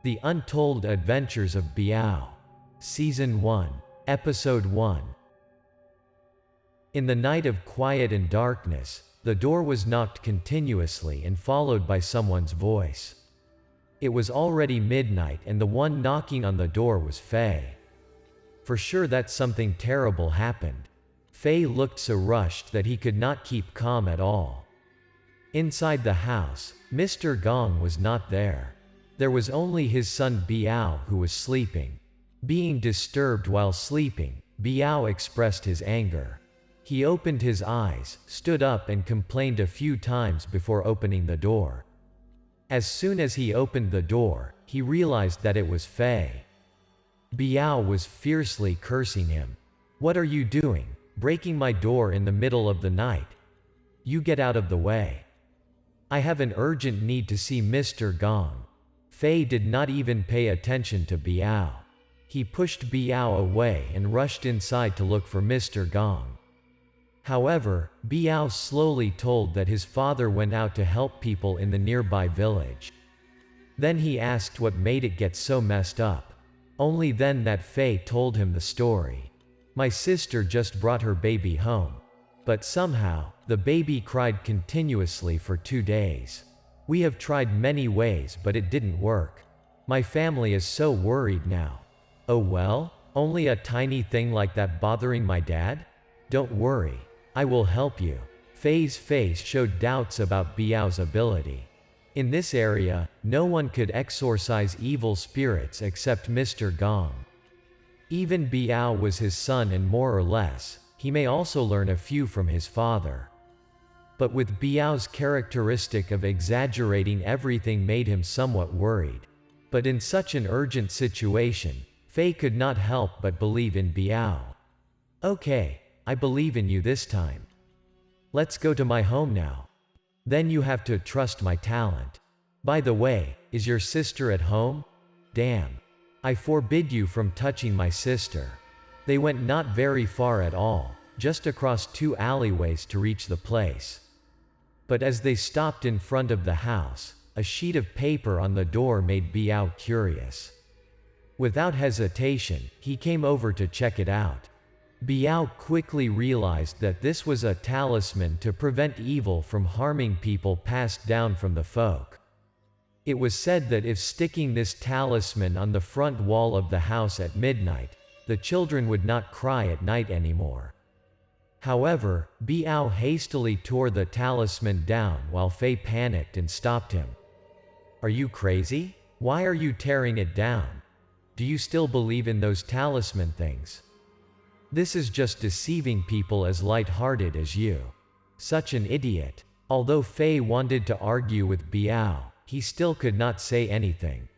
The Untold Adventures of Biao. Season 1. Episode 1. In the night of quiet and darkness, the door was knocked continuously and followed by someone's voice. It was already midnight and the one knocking on the door was Faye. For sure that something terrible happened. Faye looked so rushed that he could not keep calm at all. Inside the house, Mr. Gong was not there. There was only his son Biao who was sleeping. Being disturbed while sleeping, Biao expressed his anger. He opened his eyes, stood up and complained a few times before opening the door. As soon as he opened the door, he realized that it was Faye. Biao was fiercely cursing him. "What are you doing, breaking my door in the middle of the night? You get out of the way. I have an urgent need to see Mr. Gong." Faye did not even pay attention to Biao. He pushed Biao away and rushed inside to look for Mr. Gong. However, Biao slowly told that his father went out to help people in the nearby village. Then he asked what made it get so messed up. Only then that Faye told him the story. "My sister just brought her baby home. But somehow, the baby cried continuously for 2 days. We have tried many ways but it didn't work. My family is so worried now." "Oh well, only a tiny thing like that bothering my dad? Don't worry, I will help you." Faye's face showed doubts about Biao's ability. In this area, no one could exorcise evil spirits except Mr. Gong. Even Biao was his son and more or less, he may also learn a few from his father. But with Biao's characteristic of exaggerating everything made him somewhat worried. But in such an urgent situation, Faye could not help but believe in Biao. "Okay, I believe in you this time. Let's go to my home now. Then you have to trust my talent. By the way, is your sister at home? Damn. I forbid you from touching my sister." They went not very far at all, just across 2 alleyways to reach the place. But as they stopped in front of the house, a sheet of paper on the door made Biao curious. Without hesitation, he came over to check it out. Biao quickly realized that this was a talisman to prevent evil from harming people passed down from the folk. It was said that if sticking this talisman on the front wall of the house at midnight, the children would not cry at night anymore. However, Biao hastily tore the talisman down while Faye panicked and stopped him. "Are you crazy? Why are you tearing it down? Do you still believe in those talisman things? This is just deceiving people as light-hearted as you. Such an idiot." Although Faye wanted to argue with Biao, he still could not say anything.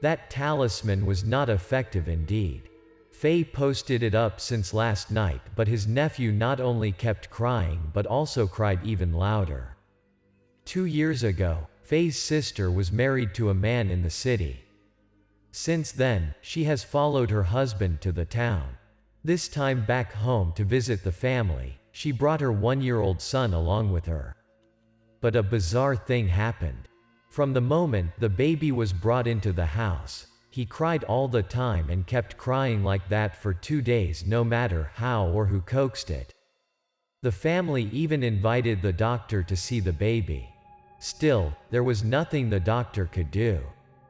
That talisman was not effective indeed. Faye posted it up since last night, but his nephew not only kept crying but also cried even louder. 2 years ago, Faye's sister was married to a man in the city. Since then, she has followed her husband to the town. This time back home to visit the family, she brought her 1-year-old son along with her. But a bizarre thing happened. From the moment the baby was brought into the house, he cried all the time and kept crying like that for 2 days no matter how or who coaxed it. The family even invited the doctor to see the baby. Still, there was nothing the doctor could do.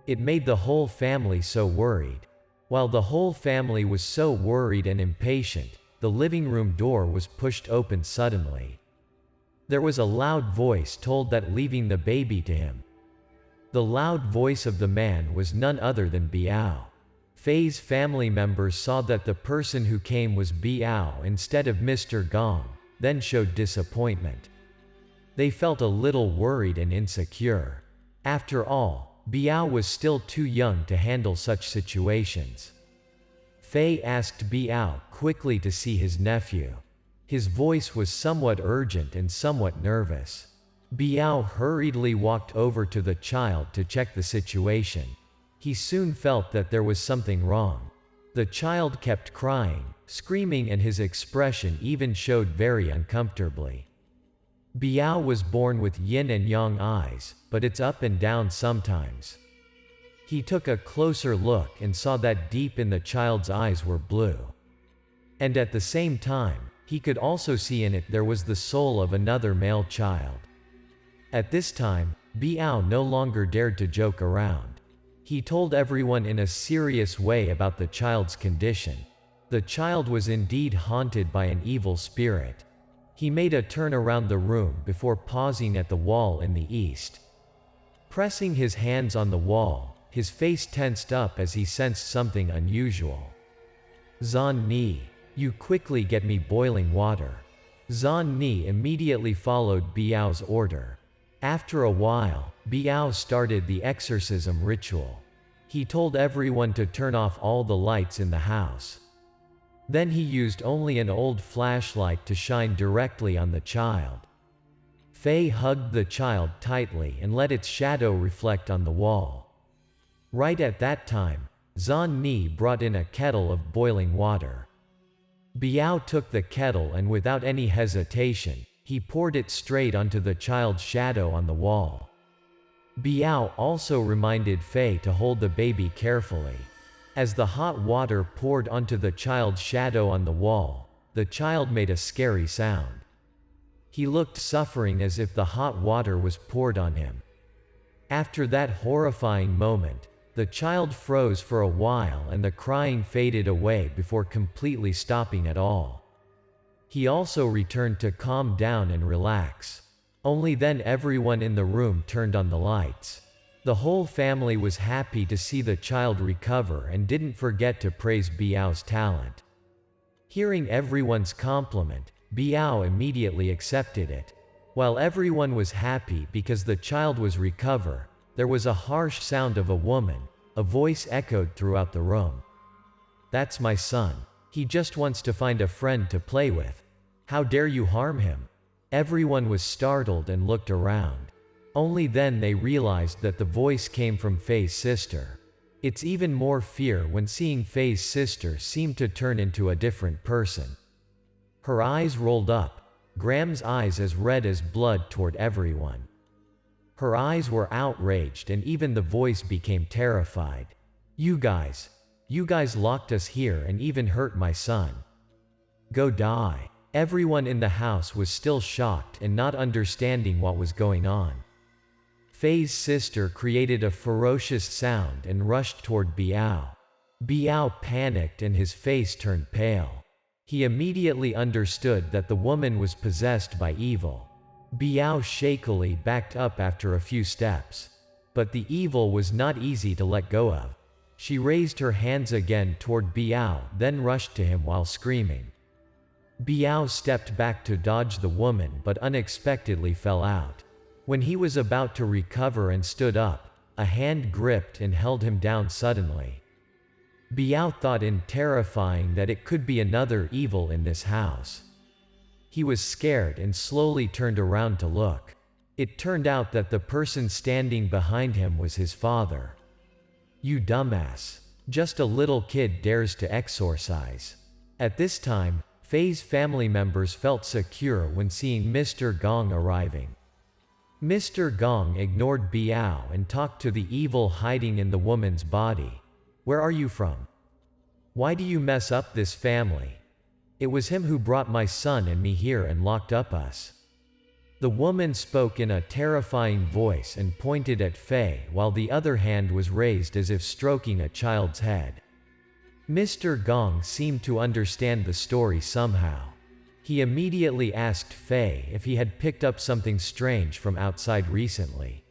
It made the whole family so worried. While the whole family was so worried and impatient, the living room door was pushed open suddenly. There was a loud voice told that leaving the baby to him. The loud voice of the man was none other than Biao. Faye's family members saw that the person who came was Biao instead of Mr. Gong, then showed disappointment. They felt a little worried and insecure. After all, Biao was still too young to handle such situations. Faye asked Biao quickly to see his nephew. His voice was somewhat urgent and somewhat nervous. Biao hurriedly walked over to the child to check the situation. He soon felt that there was something wrong. The child kept crying, screaming, and his expression even showed very uncomfortably. Biao was born with yin and yang eyes, but it's up and down sometimes. He took a closer look and saw that deep in the child's eyes were blue. And at the same time, he could also see in it there was the soul of another male child. At this time, Biao no longer dared to joke around. He told everyone in a serious way about the child's condition. The child was indeed haunted by an evil spirit. He made a turn around the room before pausing at the wall in the east. Pressing his hands on the wall, his face tensed up as he sensed something unusual. "Zan Ni, you quickly get me boiling water." Zan Ni immediately followed Biao's order. After a while, Biao started the exorcism ritual. He told everyone to turn off all the lights in the house. Then he used only an old flashlight to shine directly on the child. Fei hugged the child tightly and let its shadow reflect on the wall. Right at that time, Zan Ni brought in a kettle of boiling water. Biao took the kettle and without any hesitation, he poured it straight onto the child's shadow on the wall. Biao also reminded Fei to hold the baby carefully. As the hot water poured onto the child's shadow on the wall, the child made a scary sound. He looked suffering as if the hot water was poured on him. After that horrifying moment, the child froze for a while and the crying faded away before completely stopping at all. He also returned to calm down and relax. Only then everyone in the room turned on the lights. The whole family was happy to see the child recover and didn't forget to praise Biao's talent. Hearing everyone's compliment, Biao immediately accepted it. While everyone was happy because the child was recovered, there was a harsh sound of a woman. A voice echoed throughout the room. "That's my son. He just wants to find a friend to play with. How dare you harm him?" Everyone was startled and looked around. Only then they realized that the voice came from Fei's sister. It's even more fear when seeing Fei's sister seem to turn into a different person. Her eyes rolled up, Graham's eyes as red as blood toward everyone. Her eyes were outraged and even the voice became terrified. You guys locked us here and even hurt my son. Go die." Everyone in the house was still shocked and not understanding what was going on. Fei's sister created a ferocious sound and rushed toward Biao. Biao panicked and his face turned pale. He immediately understood that the woman was possessed by evil. Biao shakily backed up after a few steps. But the evil was not easy to let go of. She raised her hands again toward Biao, then rushed to him while screaming. Biao stepped back to dodge the woman but unexpectedly fell out. When he was about to recover and stood up, a hand gripped and held him down suddenly. Biao thought in terrifying that it could be another evil in this house. He was scared and slowly turned around to look. It turned out that the person standing behind him was his father. "You dumbass. Just a little kid dares to exorcise." At this time, Fei's family members felt secure when seeing Mr. Gong arriving. Mr. Gong ignored Biao and talked to the evil hiding in the woman's body. "Where are you from? Why do you mess up this family? It was him who brought my son and me here and locked up us." The woman spoke in a terrifying voice and pointed at Fei while the other hand was raised as if stroking a child's head. Mr. Gong seemed to understand the story somehow. He immediately asked Fei if he had picked up something strange from outside recently.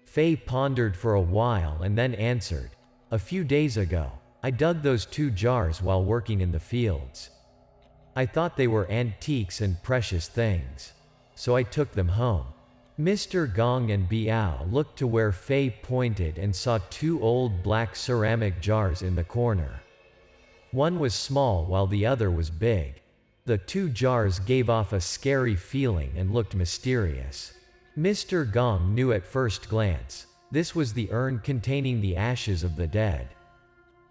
Fei pondered for a while and then answered, "A few days ago, I dug those 2 jars while working in the fields. I thought they were antiques and precious things. So I took them home." Mr. Gong and Biao looked to where Fei pointed and saw 2 old black ceramic jars in the corner. One was small while the other was big. The 2 jars gave off a scary feeling and looked mysterious. Mr. Gong knew at first glance, this was the urn containing the ashes of the dead.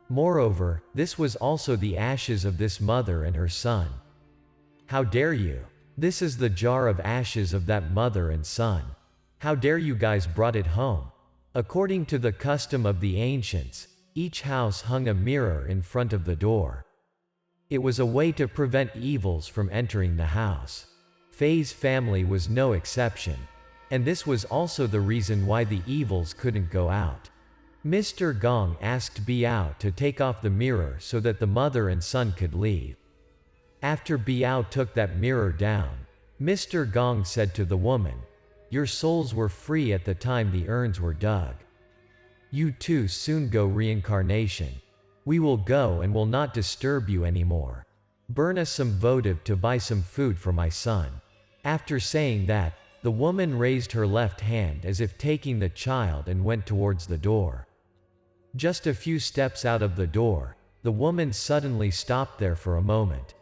Moreover, this was also the ashes of this mother and her son. "How dare you? This is the jar of ashes of that mother and son. How dare you guys brought it home?" According to the custom of the ancients, each house hung a mirror in front of the door. It was a way to prevent evils from entering the house. Fei's family was no exception. And this was also the reason why the evils couldn't go out. Mr. Gong asked Biao to take off the mirror so that the mother and son could leave. After Biao took that mirror down, Mr. Gong said to the woman, "Your souls were free at the time the urns were dug. You too soon go reincarnation. We will go and will not disturb you anymore. Burn us some votive to buy some food for my son." After saying that, the woman raised her left hand as if taking the child and went towards the door. Just a few steps out of the door, the woman suddenly stopped there for a moment.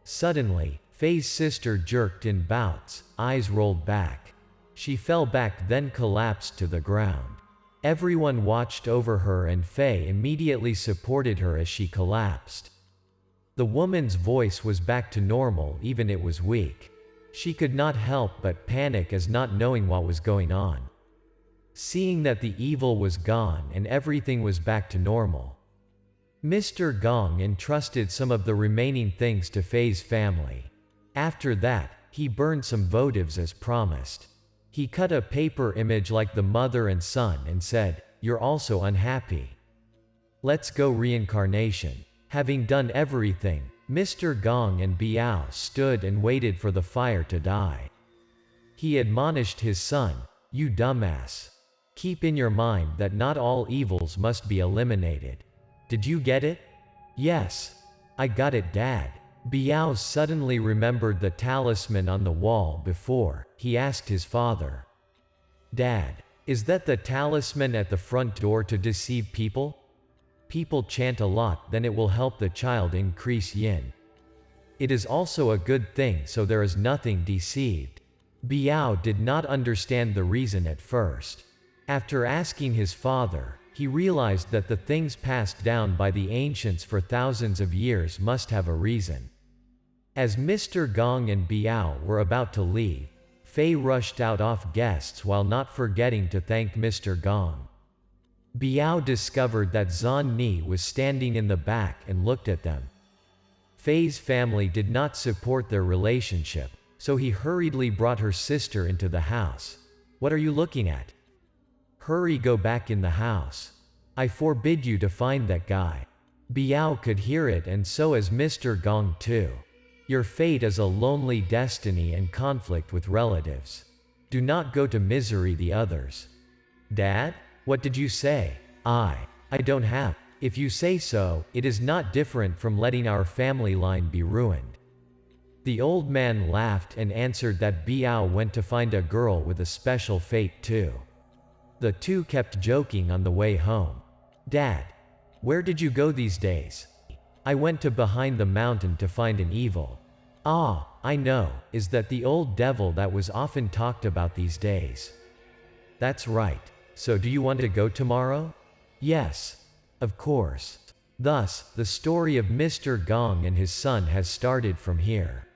Suddenly, Fei's sister jerked in bouts, eyes rolled back. She fell back then collapsed to the ground. Everyone watched over her and Fei immediately supported her as she collapsed. The woman's voice was back to normal even it was weak. She could not help but panic as not knowing what was going on. Seeing that the evil was gone and everything was back to normal, Mr. Gong entrusted some of the remaining things to Fei's family. After that, he burned some votives as promised. He cut a paper image like the mother and son and said, "You're also unhappy. Let's go reincarnation." Having done everything, Mr. Gong and Biao stood and waited for the fire to die. He admonished his son, "You dumbass. Keep in your mind that not all evils must be eliminated. Did you get it?" "Yes. I got it, Dad." Biao suddenly remembered the talisman on the wall before. He asked his father, "Dad, is that the talisman at the front door to deceive people? People chant a lot, then it will help the child increase yin. It is also a good thing, so there is nothing deceived." Biao did not understand the reason at first. After asking his father, he realized that the things passed down by the ancients for thousands of years must have a reason. As Mr. Gong and Biao were about to leave, Fei rushed out off guests while not forgetting to thank Mr. Gong. Biao discovered that Zhan Ni was standing in the back and looked at them. Fei's family did not support their relationship, so he hurriedly brought her sister into the house. "What are you looking at? Hurry, go back in the house. I forbid you to find that guy." Biao could hear it, and so as Mr. Gong too. "Your fate is a lonely destiny and conflict with relatives. Do not go to misery the others." "Dad? What did you say?" I don't have. If you say so, it is not different from letting our family line be ruined." The old man laughed and answered that Biao went to find a girl with a special fate too. The two kept joking on the way home. "Dad, where did you go these days?" "I went to behind the mountain to find an evil." "Ah, I know, is that the old devil that was often talked about these days?" "That's right. So do you want to go tomorrow?" "Yes. Of course." Thus, the story of Mr. Gong and his son has started from here.